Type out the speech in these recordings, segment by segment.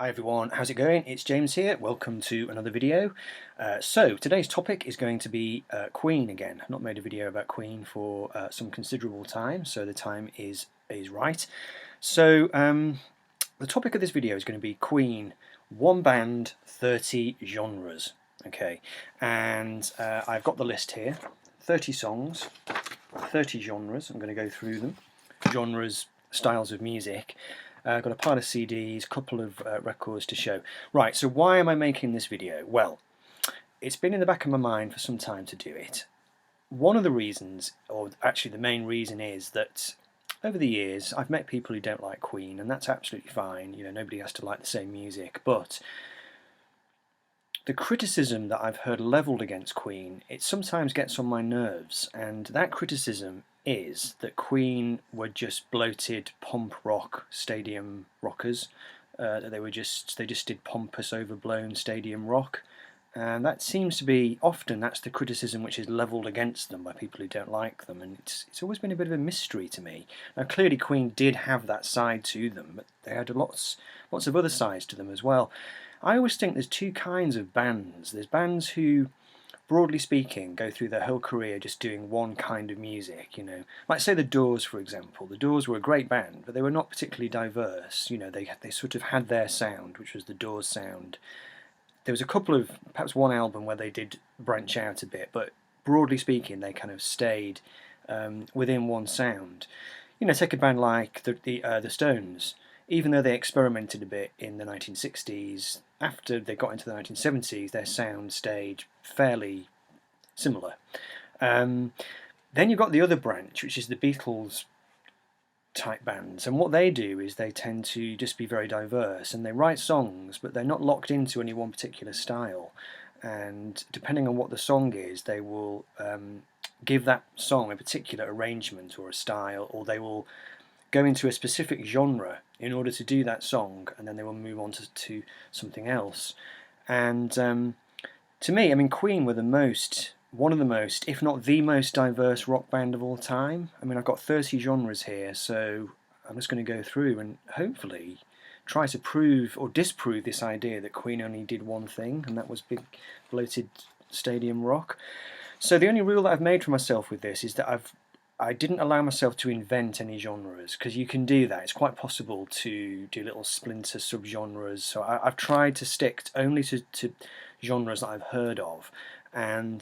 Hi everyone, how's it going? It's James here. Welcome to another video. So today's topic is going to be Queen again. I've not made a video about Queen for some considerable time, so the time is right. So the topic of this video is going to be Queen, one band, 30 genres. Okay, and I've got the list here, 30 songs, 30 genres. I'm going to go through them, genres, styles of music. I've got a pile of CDs, a couple of records to show. Right, so why am I making this video? Well, it's been in the back of my mind for some time to do it. One of the reasons, or actually the main reason, is that over the years I've met people who don't like Queen, and that's absolutely fine. You know, nobody has to like the same music, but the criticism that I've heard levelled against Queen, it sometimes gets on my nerves, and that criticism is that Queen were just bloated pump rock stadium rockers. They just did pompous, overblown stadium rock, and that seems to be often that's the criticism which is levelled against them by people who don't like them, and it's always been a bit of a mystery to me. Now clearly Queen did have that side to them, but they had lots of other sides to them as well. I always think there's two kinds of bands. There's bands who, broadly speaking, go through their whole career just doing one kind of music, you know. Like say the Doors, for example. The Doors were a great band, but they were not particularly diverse. You know, they sort of had their sound, which was the Doors sound. There was a couple of, perhaps one album where they did branch out a bit, but broadly speaking, they kind of stayed within one sound. You know, take a band like the Stones. Even though they experimented a bit in the 1960s, after they got into the 1970s, their sound stayed fairly similar. Then you've got the other branch, which is the Beatles type bands, and what they do is they tend to just be very diverse, and they write songs, but they're not locked into any one particular style, and depending on what the song is, they will give that song a particular arrangement or a style, or they will go into a specific genre in order to do that song, and then they will move on to something else. And to me, I mean, Queen were one of the most, if not the most diverse rock band of all time. I mean, I've got 30 genres here, so I'm just going to go through and hopefully try to prove or disprove this idea that Queen only did one thing, and that was big bloated stadium rock. So the only rule that I've made for myself with this is that I didn't allow myself to invent any genres, because you can do that. It's quite possible to do little splinter subgenres. So I've tried to stick only to genres that I've heard of, and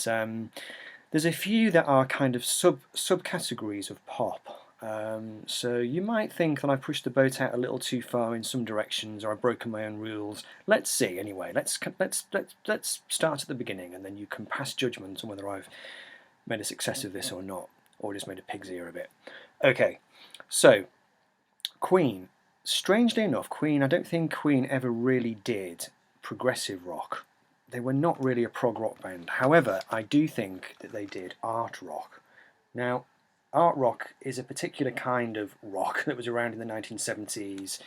there's a few that are kind of subcategories of pop. So you might think that I pushed the boat out a little too far in some directions, or I've broken my own rules. Let's see. Anyway, let's start at the beginning, and then you can pass judgment on whether I've made a success of this or not, or just made a pig's ear of it. Okay, so Queen. Strangely enough, Queen, I don't think Queen ever really did progressive rock. They were not really a prog rock band. However, I do think that they did art rock. Now, art rock is a particular kind of rock that was around in the 1970s.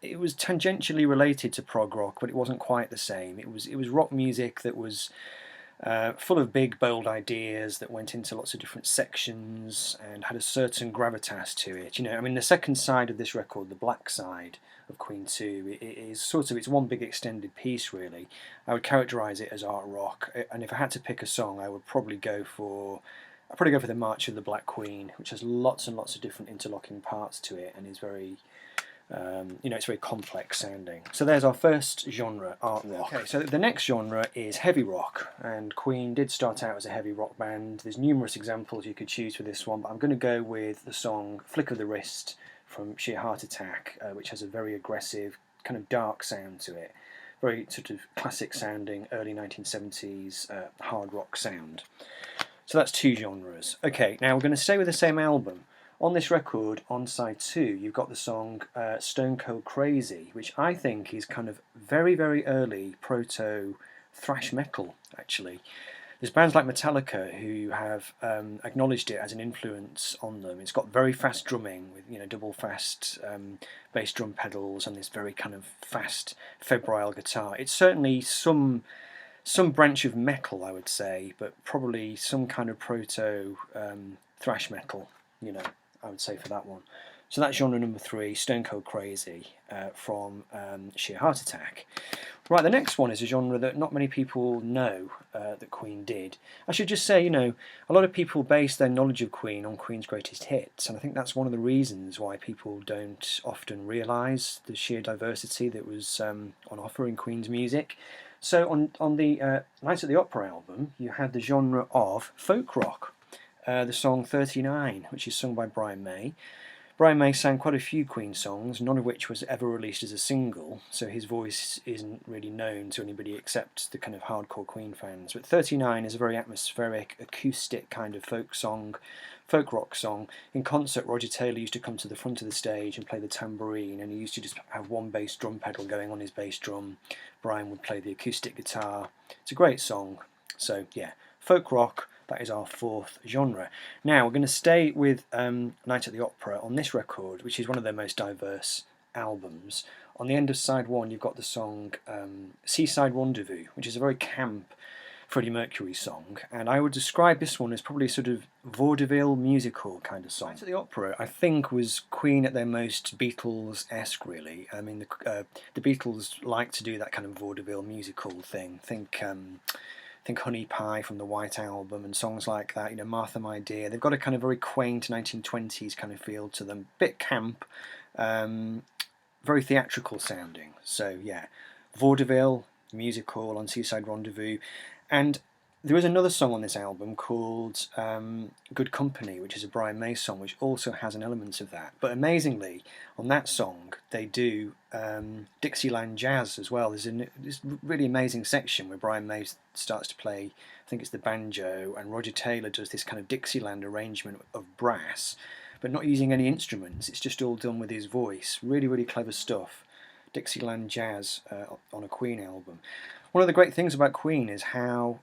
It was tangentially related to prog rock, but it wasn't quite the same. It was rock music that was full of big, bold ideas that went into lots of different sections and had a certain gravitas to it. You know, I mean, the second side of this record, the black side of Queen 2, it is sort of, it's one big extended piece, really. I would characterise it as art rock, and if I had to pick a song, I would probably go for the March of the Black Queen, which has lots and lots of different interlocking parts to it, and is very you know, it's very complex sounding. So there's our first genre, art rock. Okay, so the next genre is heavy rock, and Queen did start out as a heavy rock band. There's numerous examples you could choose for this one, but I'm going to go with the song Flick of the Wrist from Sheer Heart Attack, which has a very aggressive, kind of dark sound to it. Very sort of classic sounding, early 1970s hard rock sound. So that's two genres. Okay, now we're going to stay with the same album. On this record, on side 2, you've got the song Stone Cold Crazy, which I think is kind of very, very early proto thrash metal, actually. There's bands like Metallica who have acknowledged it as an influence on them. It's got very fast drumming with, you know, double fast bass drum pedals and this very kind of fast, febrile guitar. It's certainly some branch of metal, I would say, but probably some kind of proto thrash metal, you know, I would say for that one. So that's genre number 3, Stone Cold Crazy, from Sheer Heart Attack. Right, the next one is a genre that not many people know that Queen did. I should just say, a lot of people base their knowledge of Queen on Queen's greatest hits, and I think that's one of the reasons why people don't often realise the sheer diversity that was on offer in Queen's music. So on the Night at the Opera album, you had the genre of folk rock, the song 39, which is sung by Brian May. Brian May sang quite a few Queen songs, none of which was ever released as a single, so his voice isn't really known to anybody except the kind of hardcore Queen fans. But 39 is a very atmospheric, acoustic kind of folk rock song. In concert, Roger Taylor used to come to the front of the stage and play the tambourine, and he used to just have one bass drum pedal going on his bass drum. Brian would play the acoustic guitar. It's a great song. So yeah, folk rock. That is our 4th genre. Now we're going to stay with Night at the Opera on this record, which is one of their most diverse albums. On the end of side 1, you've got the song Seaside Rendezvous, which is a very camp Freddie Mercury song, and I would describe this one as probably a sort of vaudeville musical kind of song. Night at the Opera, I think, was Queen at their most Beatles-esque, really. I mean, the Beatles like to do that kind of vaudeville musical thing. Think Honey Pie from the White Album and songs like that, Martha My Dear. They've got a kind of very quaint 1920s kind of feel to them, bit camp, very theatrical sounding. So yeah, vaudeville, musical on Seaside Rendezvous. And there is another song on this album called Good Company, which is a Brian May song, which also has an element of that. But amazingly, on that song, they do Dixieland jazz as well. There's this really amazing section where Brian May starts to play, I think it's the banjo, and Roger Taylor does this kind of Dixieland arrangement of brass, but not using any instruments. It's just all done with his voice. Really, really clever stuff. Dixieland jazz on a Queen album. One of the great things about Queen is how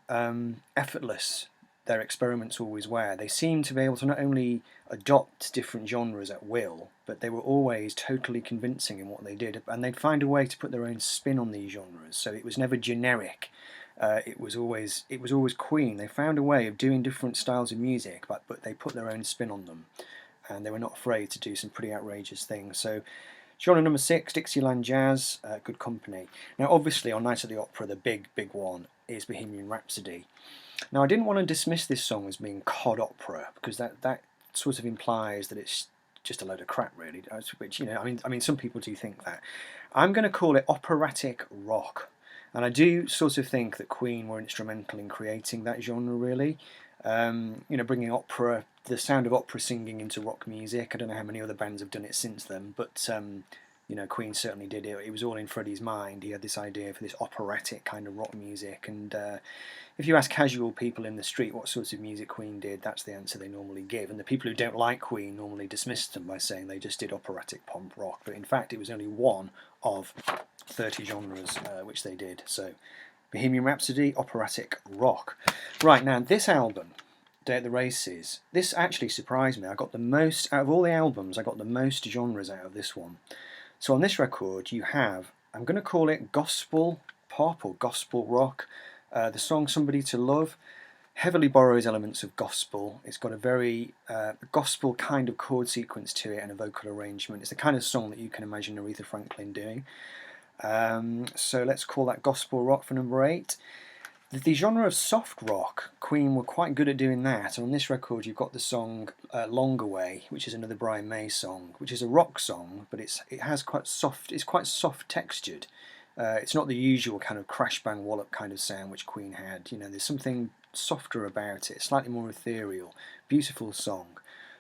effortless their experiments always were. They seemed to be able to not only adopt different genres at will, but they were always totally convincing in what they did, and they'd find a way to put their own spin on these genres. So it was never generic. It was always Queen. They found a way of doing different styles of music, but they put their own spin on them, and they were not afraid to do some pretty outrageous things. So genre number 6, Dixieland Jazz, Good Company. Now obviously on Night at the Opera, the big one is Bohemian Rhapsody. Now I didn't want to dismiss this song as being cod opera, because that sort of implies that it's just a load of crap, really, which, I mean some people do think that. I'm going to call it operatic rock, and I do sort of think that Queen were instrumental in creating that genre, really. Bringing opera, the sound of opera singing into rock music. I don't know how many other bands have done it since then, but Queen certainly did it. It was all in Freddie's mind. He had this idea for this operatic kind of rock music, and if you ask casual people in the street what sorts of music Queen did, that's the answer they normally give. And the people who don't like Queen normally dismiss them by saying they just did operatic pop rock, but in fact it was only one of 30 genres which they did. So Bohemian Rhapsody, operatic rock. Right, now this album, Day at the Races, this actually surprised me. I got the most, out of all the albums, I got the most genres out of this one. So on this record you have, I'm going to call it gospel pop or gospel rock. The song Somebody to Love heavily borrows elements of gospel. It's got a very gospel kind of chord sequence to it and a vocal arrangement. It's the kind of song that you can imagine Aretha Franklin doing. So let's call that gospel rock for number 8. The genre of soft rock, Queen were quite good at doing that. And on this record you've got the song Longer Way, which is another Brian May song, which is a rock song, but it's quite soft textured. It's not the usual kind of crash bang wallop kind of sound which Queen had. There's something softer about it, slightly more ethereal. Beautiful song.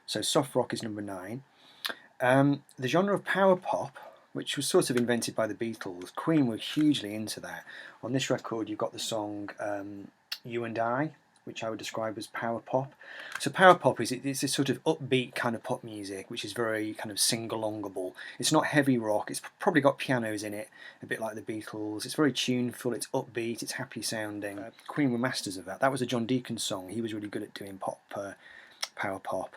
So soft rock is number 9. The genre of power pop, which was sort of invented by the Beatles, Queen were hugely into that. On this record you've got the song You and I, which I would describe as power pop. So power pop it's a sort of upbeat kind of pop music, which is very kind of sing-alongable. It's not heavy rock, it's probably got pianos in it, a bit like the Beatles. It's very tuneful, it's upbeat, it's happy sounding. Queen were masters of that. That was a John Deacon song. He was really good at doing power pop.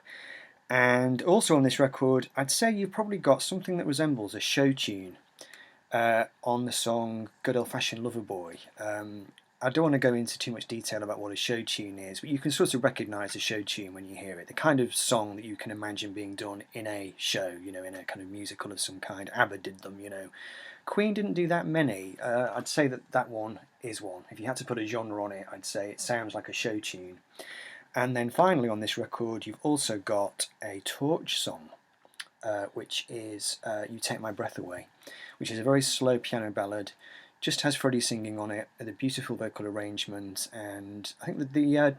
And also on this record, I'd say you've probably got something that resembles a show tune on the song Good Old Fashioned Lover Boy. I don't want to go into too much detail about what a show tune is, but you can sort of recognise a show tune when you hear it. The kind of song that you can imagine being done in a show, you know, in a kind of musical of some kind. ABBA did them, you know. Queen didn't do that many. I'd say that that one is one. If you had to put a genre on it, I'd say it sounds like a show tune. And then finally on this record, you've also got a torch song, which is You Take My Breath Away, which is a very slow piano ballad. Just has Freddie singing on it, with a beautiful vocal arrangement, and I think that the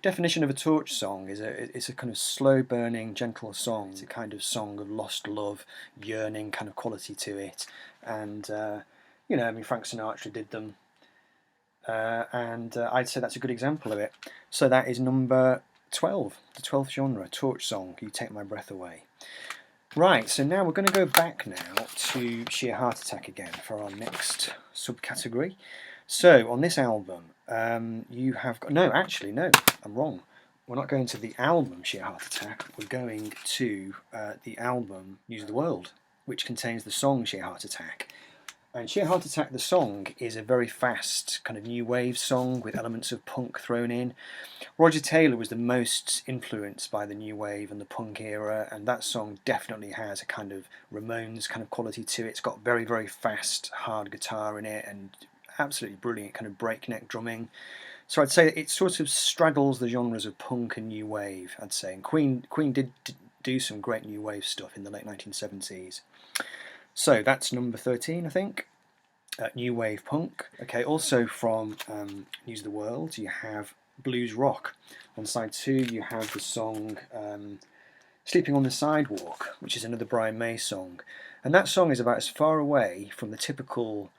definition of a torch song is it's a kind of slow burning, gentle song. It's a kind of song of lost love, yearning kind of quality to it, and you know, I mean, Frank Sinatra did them, and I'd say that's a good example of it. So that is number 12, the 12th genre, torch song, You Take My Breath Away. Right, so now we're going to go back now to Sheer Heart Attack again for our next subcategory. So on this album, you have got, no, actually, no, I'm wrong. We're not going to the album Sheer Heart Attack, we're going to the album News of the World, which contains the song Sheer Heart Attack. And Sheer Heart Attack, the song, is a very fast kind of new wave song with elements of punk thrown in. Roger Taylor was the most influenced by the new wave and the punk era, and that song definitely has a kind of Ramones kind of quality to it. It's got very, very fast, hard guitar in it, and absolutely brilliant kind of breakneck drumming. So I'd say it sort of straddles the genres of punk and new wave, I'd say. And Queen did do some great new wave stuff in the late 1970s. So that's number 13, I think. New wave punk. Okay, also from News of the World, you have blues rock. On side 2, you have the song Sleeping on the Sidewalk, which is another Brian May song. And that song is about as far away from the typical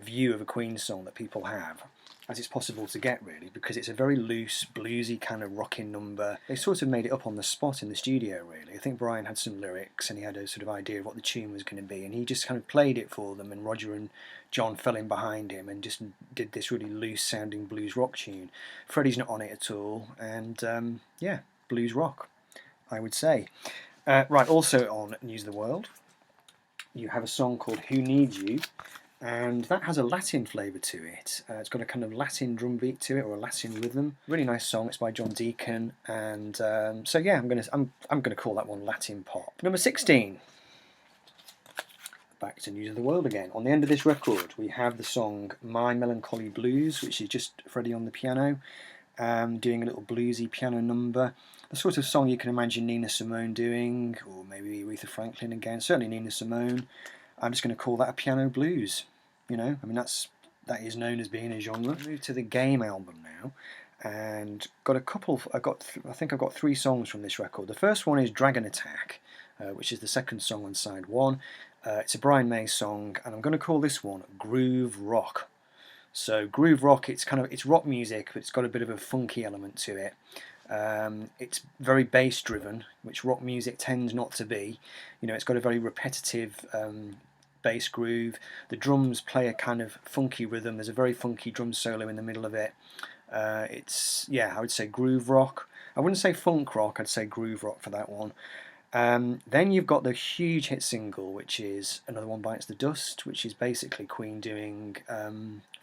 view of a Queen song that people have as it's possible to get, really, because it's a very loose, bluesy kind of rocking number. They sort of made it up on the spot in the studio, really. I think Brian had some lyrics and he had a sort of idea of what the tune was going to be, and he just kind of played it for them, and Roger and John fell in behind him and just did this really loose sounding blues rock tune. Freddie's not on it at all, and yeah, blues rock, I would say. Right, also on News of the World, you have a song called Who Needs You, and that has a Latin flavour to it. It's got a kind of Latin drum beat to it, or a Latin rhythm. Really nice song. It's by John Deacon, and so yeah, I'm gonna call that one Latin pop. Number 16. Back to News of the World again. On the end of this record, we have the song My Melancholy Blues, which is just Freddie on the piano, doing a little bluesy piano number. The sort of song you can imagine Nina Simone doing, or maybe Aretha Franklin again. Certainly Nina Simone. I'm just going to call that a piano blues. You know, I mean that is known as being a genre. Move to the Game album now, and got a couple. I think I've got 3 songs from this record. The first one is Dragon Attack, which is the second song on side 1. It's a Brian May song, and I'm going to call this one Groove Rock. So groove rock, it's rock music, but it's got a bit of a funky element to it. It's very bass driven, which rock music tends not to be. You know, it's got a very repetitive bass groove. The drums play a kind of funky rhythm. There's a very funky drum solo in the middle of it. It's, yeah, I would say groove rock. I wouldn't say funk rock, I'd say groove rock for that one. Then you've got the huge hit single, which is Another One Bites the Dust, which is basically Queen doing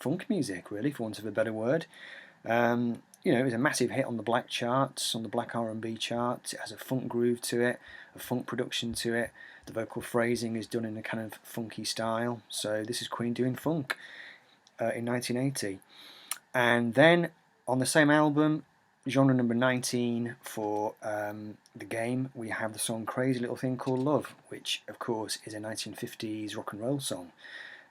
funk music, really, for want of a better word. You know, it was a massive hit on the black charts, on the black R&B charts. It has a funk groove to it, a funk production to it. The vocal phrasing is done in a kind of funky style. So this is Queen doing funk in 1980. And then on the same album, genre number 19 for The Game, we have the song Crazy Little Thing Called Love, which of course is a 1950s rock and roll song.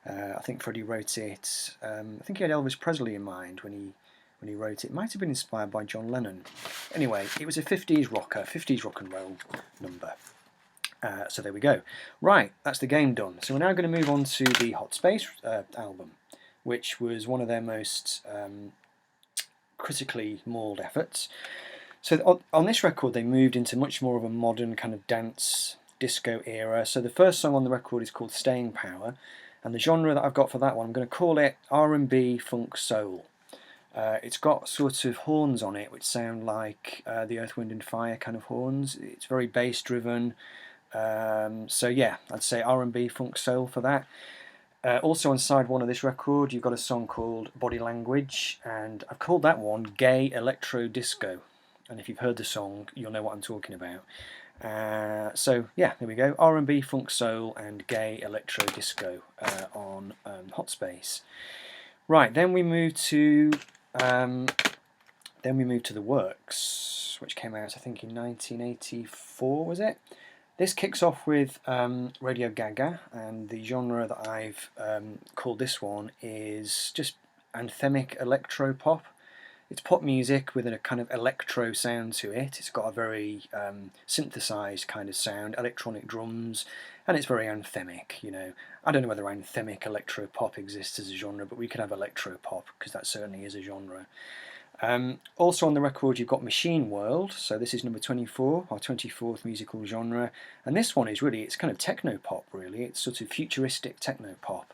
I think Freddie wrote it, I think he had Elvis Presley in mind when he wrote it. It might have been inspired by John Lennon. Anyway, it was a 50s rocker, 50s rock and roll number. So there we go. Right, that's The Game done. So we're now going to move on to the Hot Space album, which was one of their most critically mauled efforts. So on this record they moved into much more of a modern kind of dance disco era. So the first song on the record is called Staying Power, and the genre that I've got for that one, I'm going to call it R&B funk soul. It's got sort of horns on it which sound like the Earth, Wind and Fire kind of horns. It's very bass driven. So yeah, I'd say R&B funk soul for that. Also on side one of this record, you've got a song called Body Language, and I've called that one Gay Electro Disco. And if you've heard the song, you'll know what I'm talking about. So yeah, there we go. R&B, funk, soul, and gay electro disco on Hot Space. Right, then we move to The Works, which came out I think in 1984, was it? This kicks off with Radio Gaga, and the genre that I've called this one is just anthemic electro pop. It's pop music with a kind of electro sound to it. It's got a very synthesized kind of sound, electronic drums, and it's very anthemic, you know. I don't know whether anthemic electro pop exists as a genre, but we could have electro pop, because that certainly is a genre. Also on the record you've got Machine World, so this is number 24, our 24th musical genre, and this one is really, it's kind of techno pop really, it's sort of futuristic techno pop.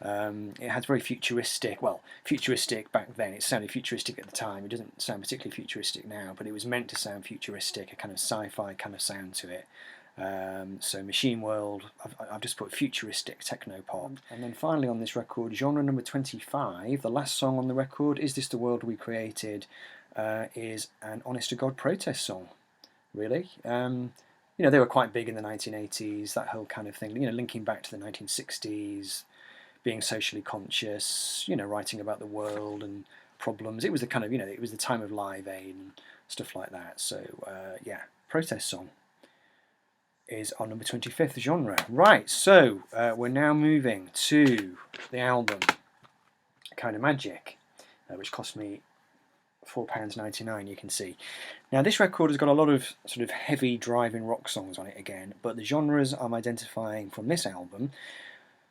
It has very futuristic, well, futuristic back then, it sounded futuristic at the time, it doesn't sound particularly futuristic now, but it was meant to sound futuristic, a kind of sci-fi kind of sound to it. So Machine World, I've just put futuristic techno pop. And then finally on this record, genre number 25, the last song on the record, Is This the World We Created, is an honest to God protest song, really. You know, they were quite big in the 1980s, that whole kind of thing, you know, linking back to the 1960s, being socially conscious, you know, writing about the world and problems. It was the kind of, you know, it was the time of Live Aid and stuff like that. So yeah, protest song is our number 25th genre. Right, so we're now moving to the album Kind of Magic, which cost me £4.99, you can see. Now this record has got a lot of sort of heavy driving rock songs on it again, but the genres I'm identifying from this album,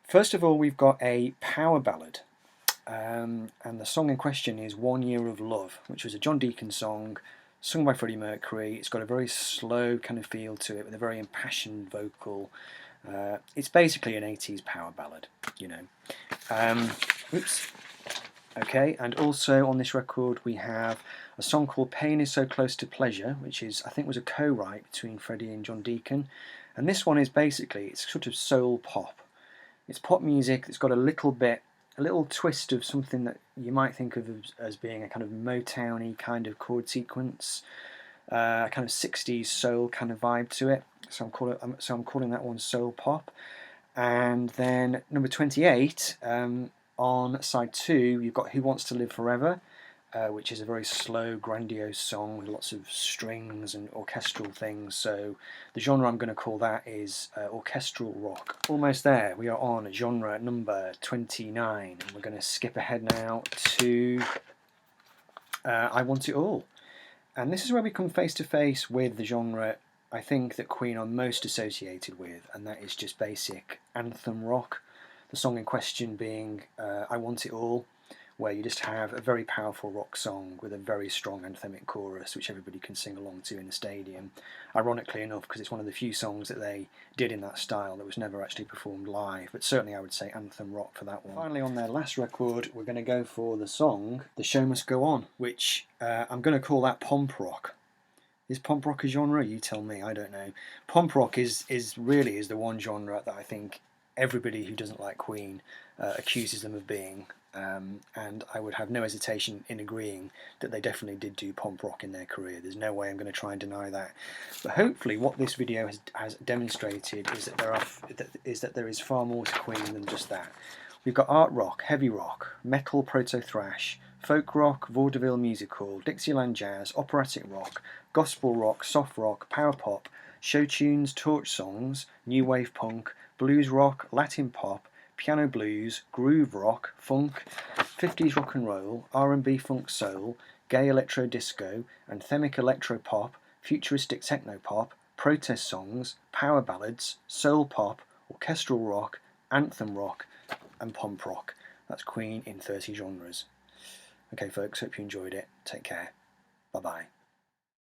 first of all we've got a power ballad, and the song in question is 1 Year of Love, which was a John Deacon song sung by Freddie Mercury. It's got a very slow kind of feel to it with a very impassioned vocal. It's basically an 80s power ballad, you know. Oops. Okay, and also on this record we have a song called Pain Is So Close to Pleasure, which is, I think, was a co-write between Freddie and John Deacon. And this one is basically, it's sort of soul pop. It's pop music that's got a little twist of something that you might think of as being a kind of Motown-y kind of chord sequence, kind of 60s soul kind of vibe to it. So I'm calling that one soul pop. And then number 28, on side 2, you've got Who Wants to Live Forever, which is a very slow, grandiose song with lots of strings and orchestral things. So the genre I'm going to call that is orchestral rock. Almost there. We are on genre number 29. And we're going to skip ahead now to I Want It All. And this is where we come face to face with the genre I think that Queen are most associated with, and that is just basic anthem rock. The song in question being I Want It All, where you just have a very powerful rock song with a very strong anthemic chorus which everybody can sing along to in the stadium. Ironically enough, because it's one of the few songs that they did in that style that was never actually performed live, but certainly I would say anthem rock for that one. Finally, on their last record, we're going to go for the song The Show Must Go On, which I'm going to call that pomp rock. Is pomp rock a genre? You tell me, I don't know. Pomp rock is really the one genre that I think everybody who doesn't like Queen accuses them of being, and I would have no hesitation in agreeing that they definitely did do pomp rock in their career. There's no way I'm going to try and deny that. But hopefully what this video has demonstrated is that there is far more to Queen than just that. We've got art rock, heavy rock, metal, proto-thrash, folk rock, vaudeville musical, Dixieland jazz, operatic rock, gospel rock, soft rock, power pop, show tunes, torch songs, new wave punk, blues rock, Latin pop, piano blues, groove rock, funk, 50s rock and roll, R&B funk soul, gay electro disco, anthemic electro pop, futuristic techno pop, protest songs, power ballads, soul pop, orchestral rock, anthem rock, and pomp rock. That's Queen in 30 genres. Okay folks, hope you enjoyed it. Take care. Bye bye.